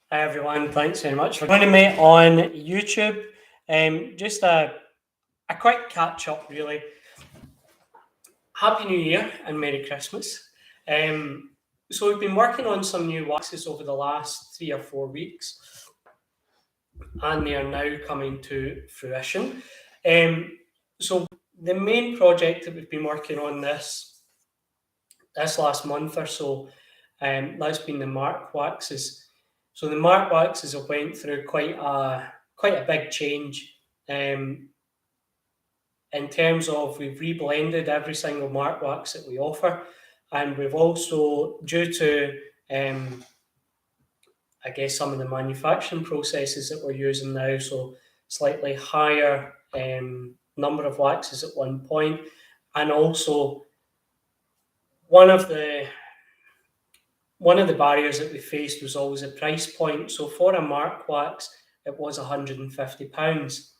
Hi everyone, thanks very much for joining me on YouTube. Just a quick catch up, really. Happy New Year and Merry Christmas. So we've been working on some new waxes over the last 3 or 4 weeks, and they are now coming to fruition. So the main project that we've been working on this last month or so, that's been the Mark waxes. So the Mark waxes have went through quite a big change, in terms of we've reblended every single Mark wax that we offer, and we've also, due to I guess some of the manufacturing processes that we're using now, so slightly higher number of waxes at one point, and also one of the one of the barriers that we faced was always a price point. So for a Mark wax, it was £150.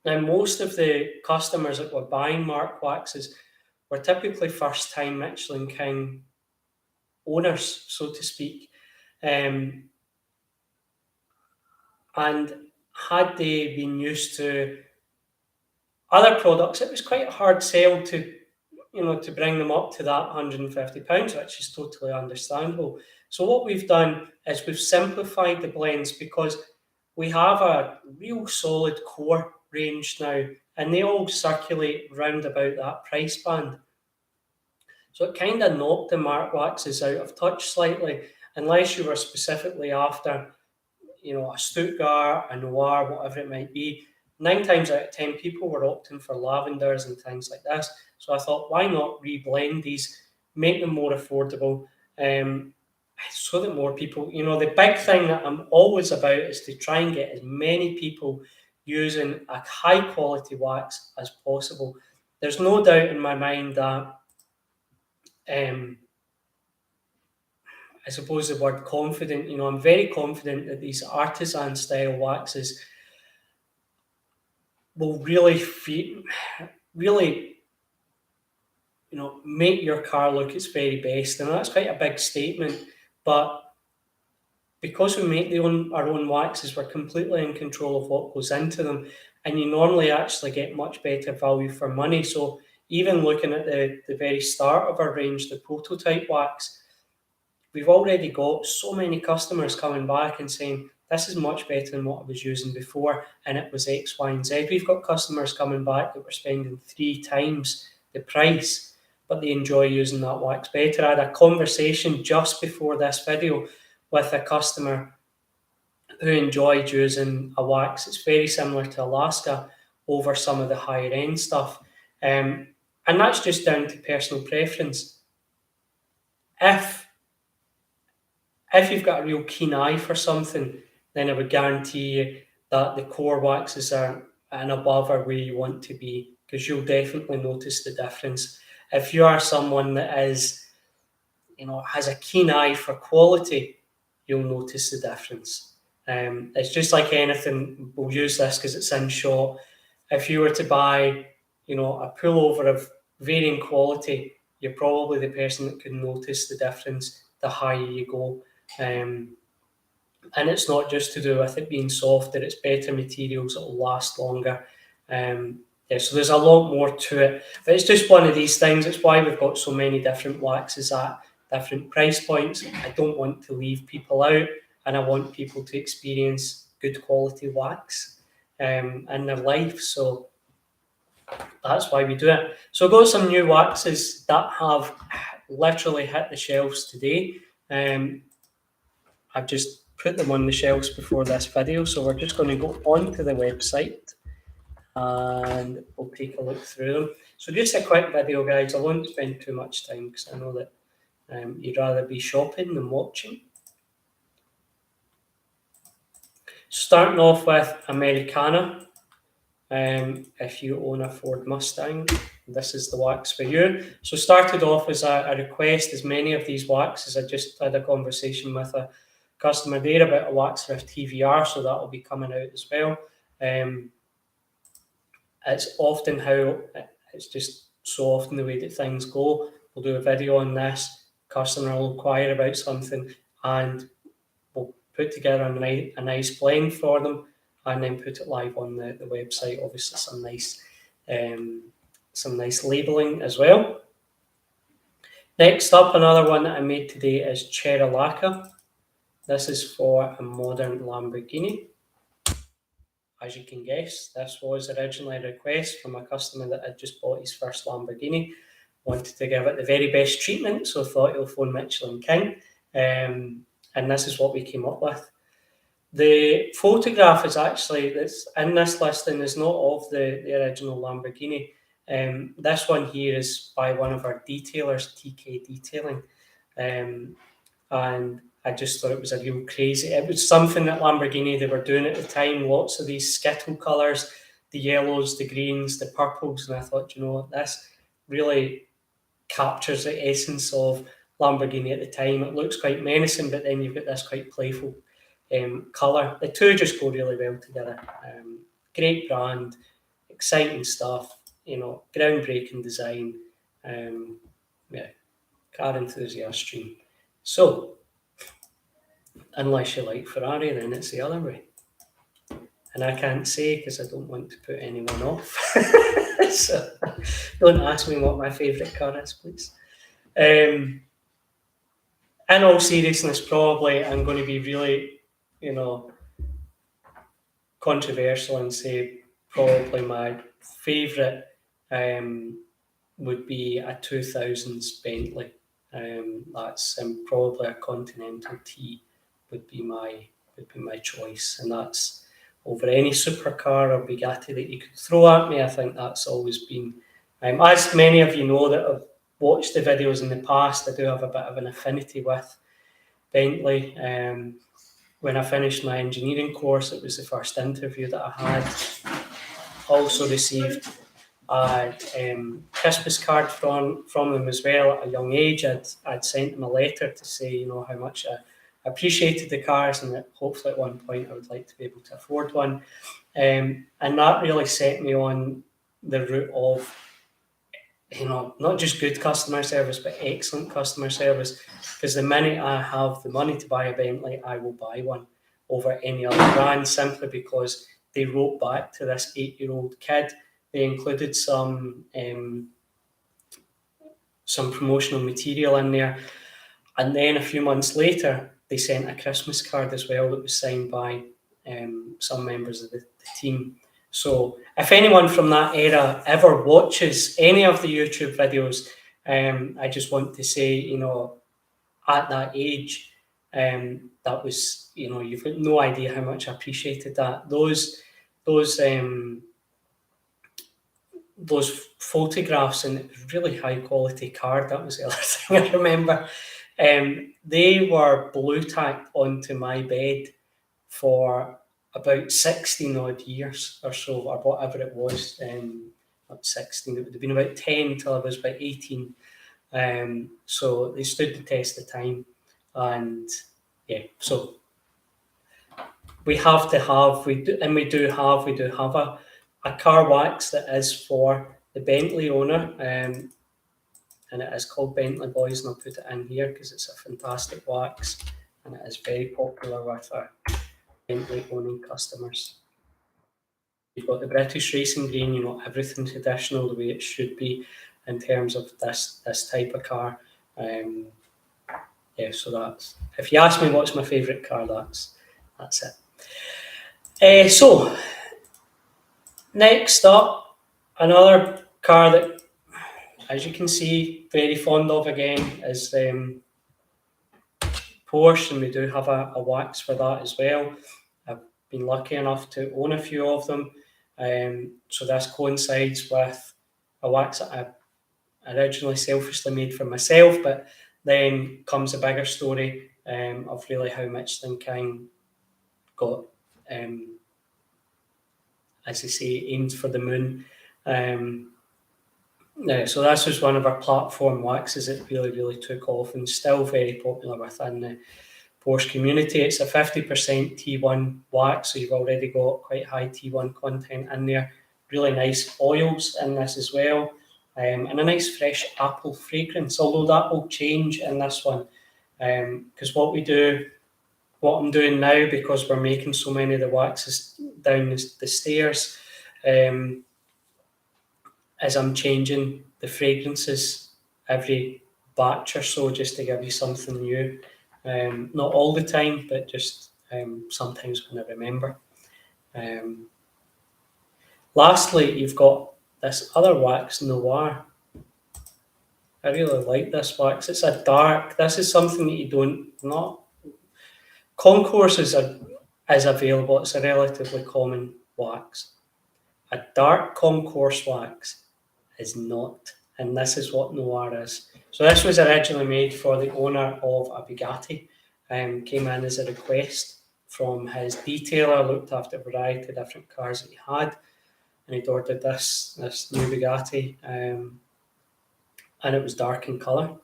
Now, most of the customers that were buying Mark waxes were typically first time Michelin King owners, so to speak. And had they been used to other products, it was quite a hard sell to bring them up to that £150, which is totally understandable. So what we've done is we've simplified the blends because we have a real solid core range now, and they all circulate round about that price band. So it kind of knocked the Mark waxes out of touch slightly, unless you were specifically after, a Stuttgart, a Noir, whatever it might be. 9 times out of 10, people were opting for lavenders and things like this. So I thought, why not reblend these, make them more affordable, so that more people, the big thing that I'm always about is to try and get as many people using a high quality wax as possible. There's no doubt in my mind that, I suppose the word confident, I'm very confident that these artisan style waxes will really, make your car look its very best. And that's quite a big statement, but because we make our own waxes, we're completely in control of what goes into them, and you normally actually get much better value for money. So even looking at the very start of our range, the prototype wax, we've already got so many customers coming back and saying, this is much better than what I was using before, and it was X, Y, and Z. We've got customers coming back that were spending 3 times the price, but they enjoy using that wax better. I had a conversation just before this video with a customer who enjoyed using a wax. It's very similar to Alaska over some of the higher end stuff. And that's just down to personal preference. If you've got a real keen eye for something, then I would guarantee you that the core waxes are and above are where you want to be, because you'll definitely notice the difference. If you are someone that has a keen eye for quality, you'll notice the difference. It's just like anything. We'll use this because it's in shot. If you were to buy, a pullover of varying quality, you're probably the person that can notice the difference the higher you go. And it's not just to do with it being softer, it's better materials that will last longer. So there's a lot more to it, but it's just one of these things. It's why we've got so many different waxes at different price points. I don't want to leave people out, and I want people to experience good quality wax in their life. So that's why we do it. So I've got some new waxes that have literally hit the shelves today. I've just put them on the shelves before this video, so we're just going to go onto the website and we'll take a look through them. So just a quick video, guys. I won't spend too much time because I know that you'd rather be shopping than watching. Starting off with Americana. If you own a Ford Mustang, this is the wax for you. So started off as a request, as many of these waxes. I just had a conversation with a customer there about a wax for a TVR, so that will be coming out as well. It's often it's just so often the way that things go. We'll do a video on this, customer will inquire about something, and we'll put together a nice blend for them, and then put it live on the website. Obviously, some nice labeling as well. Next up, another one that I made today is Cherry-Lacquer. This is for a modern Lamborghini. As you can guess, this was originally a request from a customer that had just bought his first Lamborghini, wanted to give it the very best treatment, so thought he'll phone Michelin King, and this is what we came up with. The photograph is actually, that's in this listing, is not of the original Lamborghini. This one here is by one of our detailers, TK Detailing, and I just thought it was a real crazy. It was something that Lamborghini, they were doing at the time, lots of these skittle colours, the yellows, the greens, the purples, and I thought, you know what, this really captures the essence of Lamborghini at the time. It looks quite menacing, but then you've got this quite playful colour. The two just go really well together. Great brand, exciting stuff, you know, groundbreaking design. Yeah, car enthusiast dream. So, unless you like Ferrari, then it's the other way. And I can't say because I don't want to put anyone off. So, don't ask me what my favourite car is, please. In all seriousness, probably I'm going to be really, you know, controversial and say probably my favourite would be a 2000s Bentley. That's probably a Continental T would be my choice, and that's over any supercar or Bugatti that you could throw at me. I think that's always been, as many of you know that have watched the videos in the past, I do have a bit of an affinity with Bentley. When I finished my engineering course, it was the first interview that I had. Also received a Christmas card from them as well at a young age. I'd sent them a letter to say, you know, how much I appreciated the cars and that hopefully at one point I would like to be able to afford one. And that really set me on the route of, you know, not just good customer service, but excellent customer service. Because the minute I have the money to buy a Bentley, I will buy one over any other brand, simply because they wrote back to this 8-year-old kid. They included some promotional material in there. And then a few months later, they sent a Christmas card as well that was signed by some members of the team. So if anyone from that era ever watches any of the YouTube videos, I just want to say, you know, at that age, that was, you know, you've got no idea how much I appreciated that. Those photographs, and it was really high quality card. That was the other thing I remember. They were blue tacked onto my bed for about 16 odd years or so, or whatever it was. Not 16, it would have been about 10 until I was about 18. So they stood the test of time, and yeah, so we have to have, we do have a car wax that is for the Bentley owner, and it is called Bentley Boys, and I'll put it in here because it's a fantastic wax, and it is very popular with our Bentley owning customers. You've got the British Racing Green, you know, everything traditional the way it should be in terms of this type of car. Yeah, so that's, if you ask me what's my favourite car, that's it. So next up, another car that, as you can see, very fond of again is Porsche, and we do have a wax for that as well. I've been lucky enough to own a few of them, so this coincides with a wax that I originally selfishly made for myself, but then comes a bigger story of really how Michelin King got, as they say, aimed for the moon. So this was one of our platform waxes that really took off and still very popular within the Porsche community. It's a 50% T1 wax, so you've already got quite high T1 content in there. Really nice oils in this as well, and a nice fresh apple fragrance, although that will change in this one, because what what I'm doing now, because we're making so many of the waxes down the stairs, is I'm changing the fragrances every batch or so, just to give you something new. Not all the time, but just sometimes when I remember. Lastly, you've got this other wax, Noir. I really like this wax. It's a dark. This is something that you don't not. Concourse is available. It's a relatively common wax. A dark concourse wax is not, and this is what Noir is. So this was originally made for the owner of a Bugatti. Came in as a request from his detailer. Looked after a variety of different cars that he had, and he'd ordered this new Bugatti. And it was dark in colour,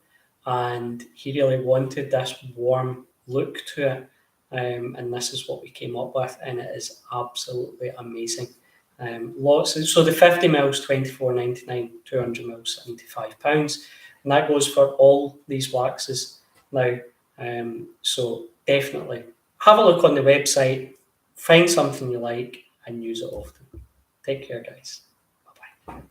and he really wanted this warm look to it, and this is what we came up with, and it is absolutely amazing. So the 50 mils £24.99, 200 mils £75, and that goes for all these waxes now. So definitely have a look on the website, find something you like, and use it often. Take care, guys. Bye bye.